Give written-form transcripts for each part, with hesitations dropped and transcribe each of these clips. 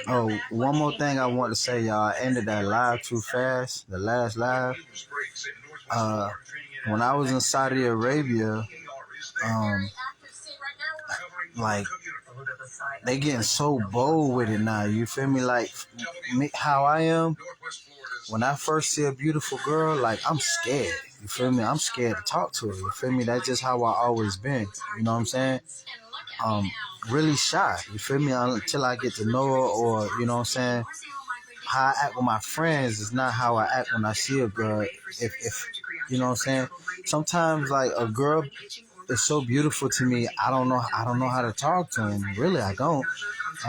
Oh, one more thing I want to say, y'all. I ended that live too fast. The last live. Uh, when I was in Saudi Arabia, um, like they getting so bold with it now. You feel me? Like me, how I am. When I first see a beautiful girl, like I'm scared. You feel me? I'm scared to talk to her. You feel me? That's just how I always been. You know what I'm saying? Really shy. You feel me? Until I get to know her, or you know what I'm saying? How I act with my friends is not how I act when I see a girl. If you know what I'm saying? Sometimes like a girl is so beautiful to me, I don't know how to talk to them. Really, I don't.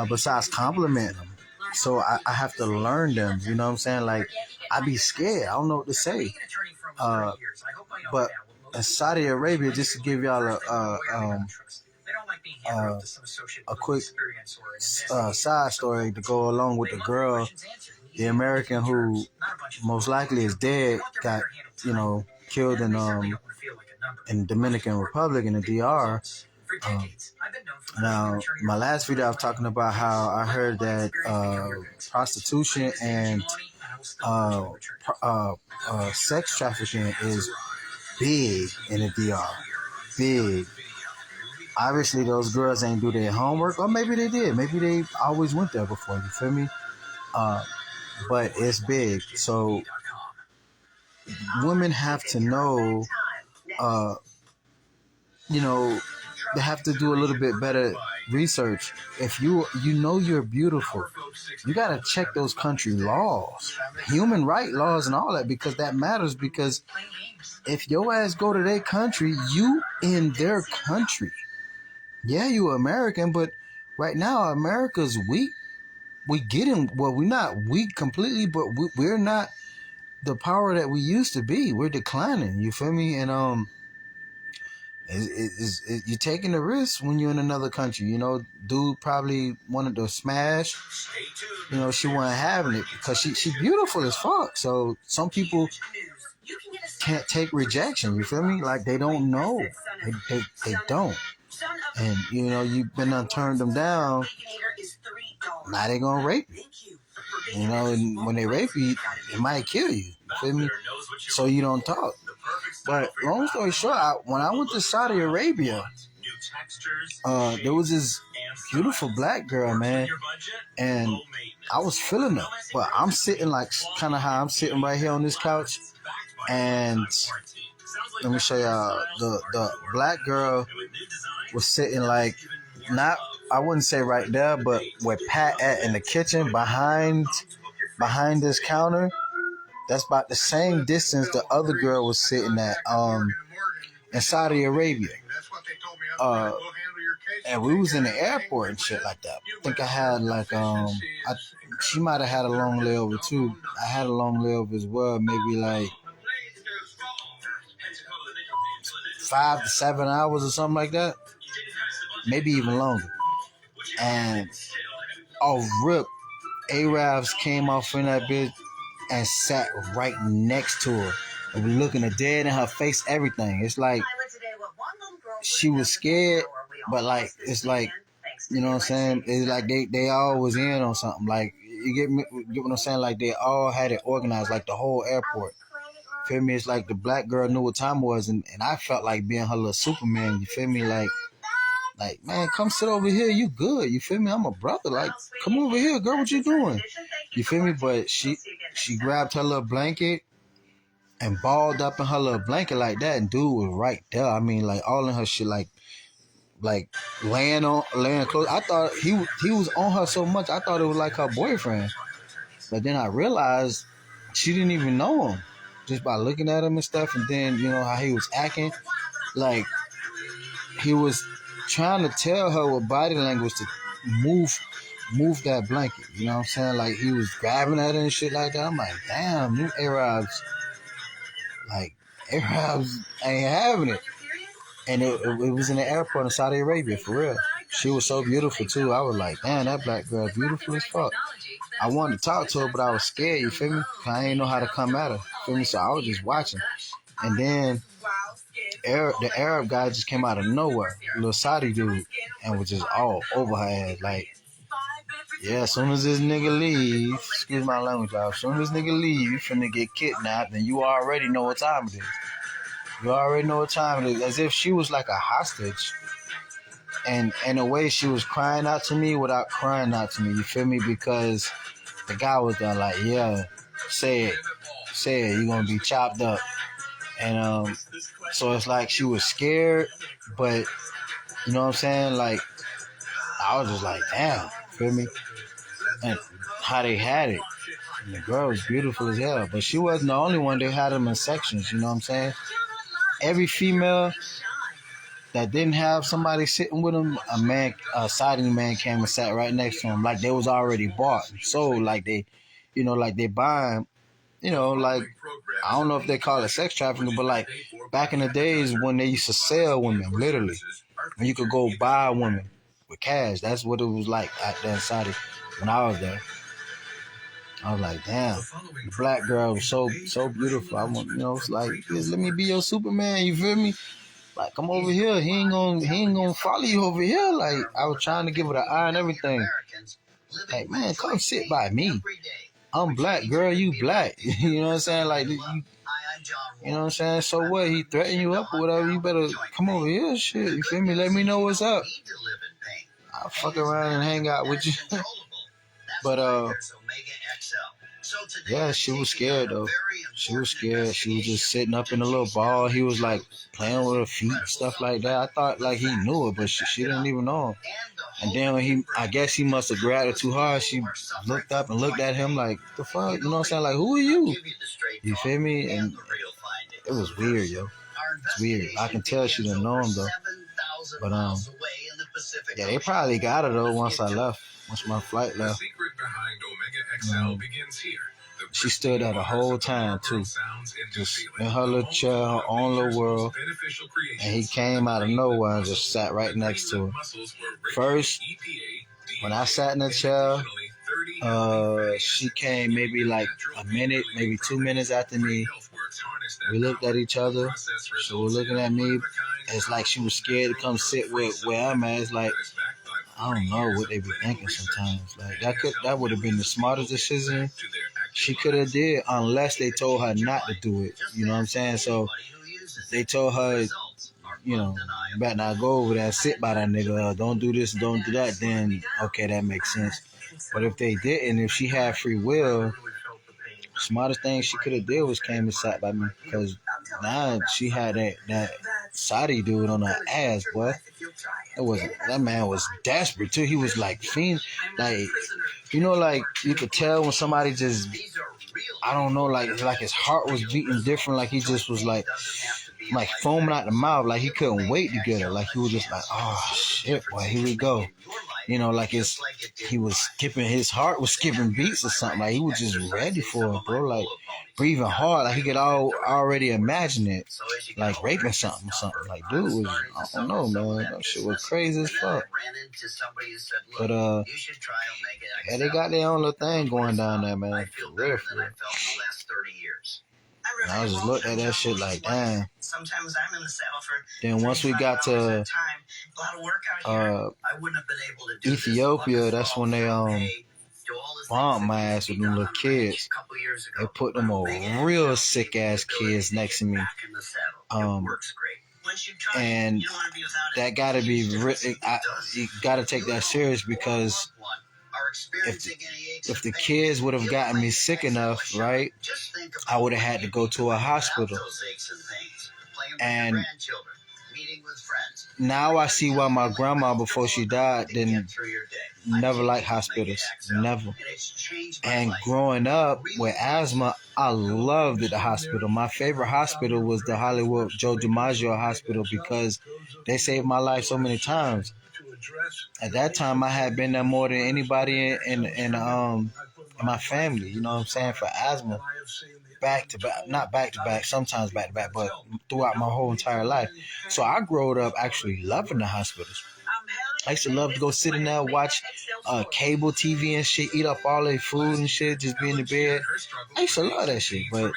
Besides complimenting them. So I have to learn them. You know what I'm saying? Like I be scared. I don't know what to say. But in Saudi Arabia, just to give y'all a quick side story to go along with the girl, the American who most likely is dead, got killed in Dominican Republic in the DR. Now, my last video I was talking about how I heard that prostitution and sex trafficking is big in the DR. Big. Obviously, those girls ain't do their homework, or maybe they did. Maybe they always went there before. You feel me? But it's big. So women have to know, they have to do a little bit better research. If you know you're beautiful, you got to check those country laws, human right laws and all that, because that matters. Because if your ass go to their country, you in their country. Yeah, you American, but right now America's weak. We're not weak completely, but we're not the power that we used to be. We're declining. You feel me? And you're taking the risk when you're in another country. Dude probably wanted to smash. She wasn't having it because she beautiful as fuck. So some people can't take rejection. You feel me? Like they don't know. They don't. And you've been turned them down. Now they gonna rape you. And when they rape you, it might kill you. You feel me? So you don't talk. But long story short, when I went to Saudi Arabia, there was this beautiful black girl, man, and I was feeling her. But I'm sitting like kind of how I'm sitting right here on this couch, and let me show y'all. The black girl was sitting like not, I wouldn't say right there, but where Pat at in the kitchen behind this counter. That's about the same distance the other girl was sitting at in Saudi Arabia. And we was in the airport and shit like that. I think I had like she might have had a long layover too. I had a long layover as well, maybe like 5 to 7 hours or something like that. Maybe even longer. And rip, Arabs came off in that bitch and sat right next to her. And we looking her dead in her face, everything. It's like she was scared, but like it's like, you know what I'm saying? It's like they all was in on something. Like you get what I'm saying? Like they all had it organized, like the whole airport. Feel me? It's like the black girl knew what time it was, and I felt like being her little Superman. You feel me? Like, man, come sit over here. You good? You feel me? I'm a brother. Like, come over here, girl. What you doing? You feel me? But she grabbed her little blanket and balled up in her little blanket like that, and dude was right there. I mean, like all in her shit, like laying close. I thought he was on her so much. I thought it was like her boyfriend. But then I realized she didn't even know him just by looking at him and stuff. And then how he was acting, like he was trying to tell her with body language to move that blanket. You know what I'm saying? Like he was grabbing at her and shit like that. I'm like, damn, new Arabs ain't having it. And it was in the airport in Saudi Arabia, for real. She was so beautiful, too. I was like, damn, that black girl beautiful as fuck. I wanted to talk to her, but I was scared, you feel me? I didn't know how to come at her, feel me? So I was just watching. And then the Arab guy just came out of nowhere, a little Saudi dude, and was just all over her ass. Like, Yeah, as soon as this nigga leave, excuse my language, y'all. As soon as this nigga leave, you finna get kidnapped, and you already know what time it is. You already know what time it is. As if she was like a hostage. And in a way, she was crying out to me without crying out to me. You feel me? Because the guy was there like, yeah, say it. You're gonna be chopped up. And so it's like she was scared, but you know what I'm saying? Like, I was just like, damn, feel me? And how they had it. And the girl was beautiful as hell, but she wasn't the only one. They had them in sections, you know what I'm saying? Every female that didn't have somebody sitting with them, a siding man came and sat right next to them, like they was already bought and sold, like they, like they buying, like, I don't know if they call it sex trafficking, but like back in the days when they used to sell women, literally, when you could go buy women with cash. That's what it was like out there in Saudi when I was there. I was like, damn, the black girl was so beautiful. I want, it's like, let me be your Superman. You feel me? Like, come over here. He ain't gonna follow you over here. Like, I was trying to give her the eye and everything. Like, man, come sit by me. I'm black, girl. You black. You know what I'm saying? Like, you know what I'm saying? So what? He threatened you up or whatever. You better come over here. Shit, you feel me? Let me know what's up. I'll fuck around and hang out with you. But yeah, she was scared though. She was scared. She was just sitting up in a little ball. He was like playing with her feet and stuff like that. I thought like he knew it, but she didn't even know him. And then when I guess he must have grabbed her too hard. She looked up and looked at him like, the fuck? You know what I'm saying? Like, who are you? You feel me? And it was weird, yo. It's weird. I can tell she didn't know him though. But yeah, they probably got her though once I left. Once my flight left. She stood there the whole time too, just in her little chair, her own little world, and he came out of nowhere and just sat right next to her. First, when I sat in the chair, she came maybe like a minute, maybe 2 minutes after me. We looked at each other. She was looking at me. It's like she was scared to come sit where I'm at. It's like, I don't know what they be thinking sometimes. Like that would have been the smartest decision she could have did, unless they told her not to do it. You know what I'm saying? So they told her, you better not go over there, sit by that nigga, don't do this, don't do that. Then okay, that makes sense. But if they didn't, if she had free will, the smartest thing she could have did was came and sat by me, because now she had that Saudi dude on her ass, boy. That man was desperate too. He was like fiend, like like you could tell when somebody just, I don't know, like his heart was beating different. Like he just was like foaming out the mouth, like he couldn't wait to get her. Like he was just like, oh shit, boy, here we go. Like he was skipping, his heart was skipping beats or something. Like he was just ready for it, bro. Like breathing hard, like he could already imagine it, like raping something or something. Like dude was, I don't know, man. That shit was crazy as fuck. But yeah, they got their own little thing going down there, man. For real, for real. And I just looked at that shit like, damn. Then once we got to Ethiopia, that's when they bombed my ass with them little kids. They put them old real sick ass kids next to me. And that gotta be, you gotta take that serious, because if the kids would have gotten me sick enough, right, I would have had to go to a hospital. And now I see why my grandma, before she died, didn't never like hospitals. Never. And growing up with asthma, I loved the hospital. My favorite hospital was the Hollywood Joe DiMaggio Hospital, because they saved my life so many times. At that time, I had been there more than anybody in my family. You know what I'm saying? For asthma, back to back, not back to back, sometimes back to back, but throughout my whole entire life. So I grew up actually loving the hospitals. I used to love to go sit in there, watch cable TV and shit, eat up all their food and shit, just be in the bed. I used to love that shit, but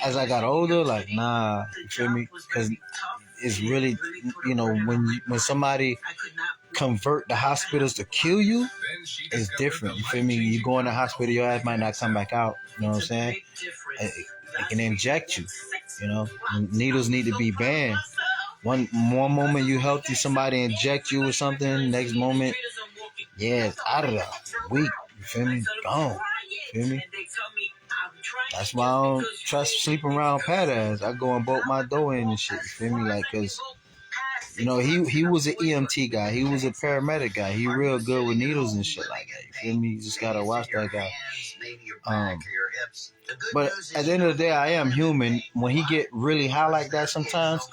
as I got older, like, nah, you feel me? Because it's really, when somebody convert the hospitals to kill you is different. You feel me? You go in the hospital, your ass might not come back out. You know what I'm saying? They can inject you. You know, needles need to be banned. One moment you healthy, somebody inject you with something. Next moment, yeah, it's out of there. Weak. You feel me? Gone. You feel me? That's why I don't trust sleeping around Pat ass. I go and bolt my door in and shit. You feel me? Like, cause you know he was an EMT guy. He was a paramedic guy. He real good with needles and shit like that. You feel me? You just gotta watch that guy. But at the end of the day, I am human. When he get really high like that, sometimes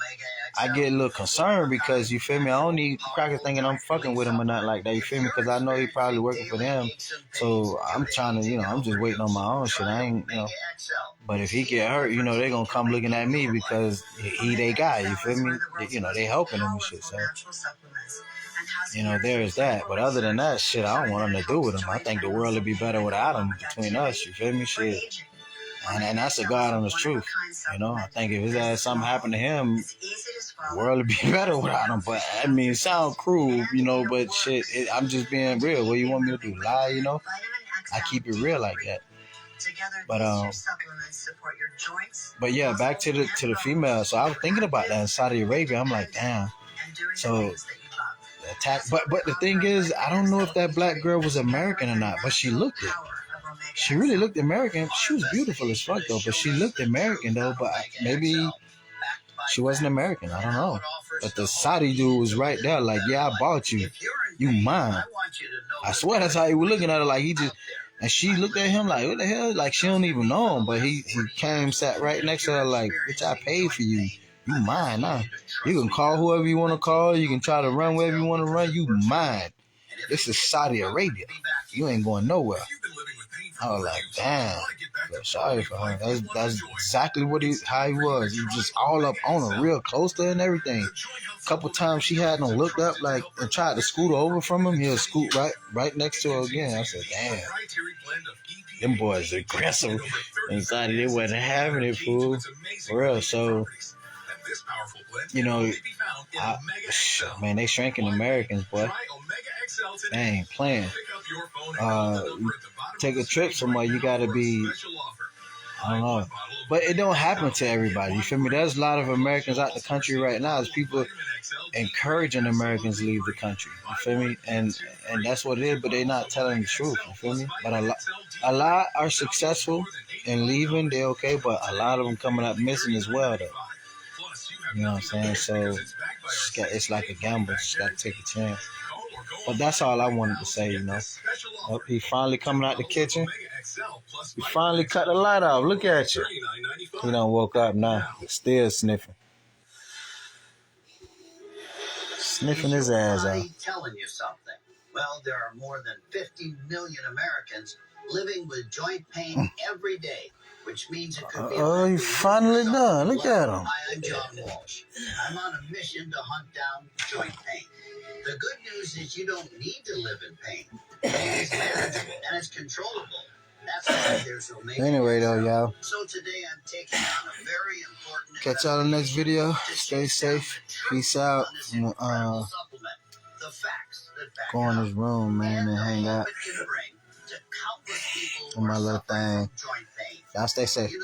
I get a little concerned because you feel me. I don't need crackers thinking I'm fucking with him or nothing like that. You feel me? Because I know he probably working for them. So I'm trying to, I'm just waiting on my own shit. I ain't, But if he get hurt, they gonna come looking at me because he they guy. You feel me? They helping him and shit. So there's that. But other than that, shit, I don't want nothing to do with him. I think the world would be better without him between us. You feel me? Shit. And that's a God honest truth. I think if his ass something happened to him, the world would be better without him. But I mean, it sounds cruel, but shit, I'm just being real. What you want me to do? Lie, I keep it real like that. But yeah, back to the female. So I was thinking about that in Saudi Arabia. I'm like, damn. So attack. But the thing is, I don't know if that black girl was American or not, but she looked it. She really looked American. She was beautiful as fuck though, but she looked American though. But maybe she wasn't American. I don't know. But the Saudi dude was right there, like, yeah, I bought you. You mine. I swear that's how he was looking at her, like he just. And she looked at him like, what the hell? Like she don't even know him. But he came, sat right next to her, like, bitch, I paid for you. You mine now. You can call whoever you want to call. You can try to run wherever you want to run. You mine. This is Saudi Arabia. You ain't going nowhere. I was like, damn. But sorry for her. That's exactly how he was. He was just all up on her, real close to her and everything. A couple times she had him looked up like and tried to scoot over from him. He'll scoot right next to her again. I said, damn. Them boys are aggressive. Inside they wasn't having it, fool. For real. So, man, they shrinking Americans, boy. They ain't playing. Take a trip somewhere, you gotta be, I don't know. But it don't happen to everybody. You feel me? There's a lot of Americans out the country right now. There's people encouraging Americans to leave the country. You feel me? And that's what it is, but they're not telling the truth. You feel me? But a lot are successful in leaving, they're okay, but a lot of them coming up missing as well, though. You know what I'm saying? So it's like a gamble. Just gotta take a chance. But that's all I wanted to say, Oh, he finally coming out the kitchen. He finally cut the light off. Look at you. He done woke up now. Still sniffing. Sniffing his ass out. Telling you something. Well, there are more than 50 million Americans living with joint pain every day, which means it could be. Oh, he finally done. Look at him. I'm John Walsh. I'm on a mission to hunt down joint pain. The good news is you don't need to live in pain. Pain is manageable and it's controllable. That's why there's so many. Anyway, though, y'all. So today I'm taking on a very important. Catch y'all in the next video. Stay safe. Peace out. Go in this room, man, and hang out. On my little thing. Y'all stay safe.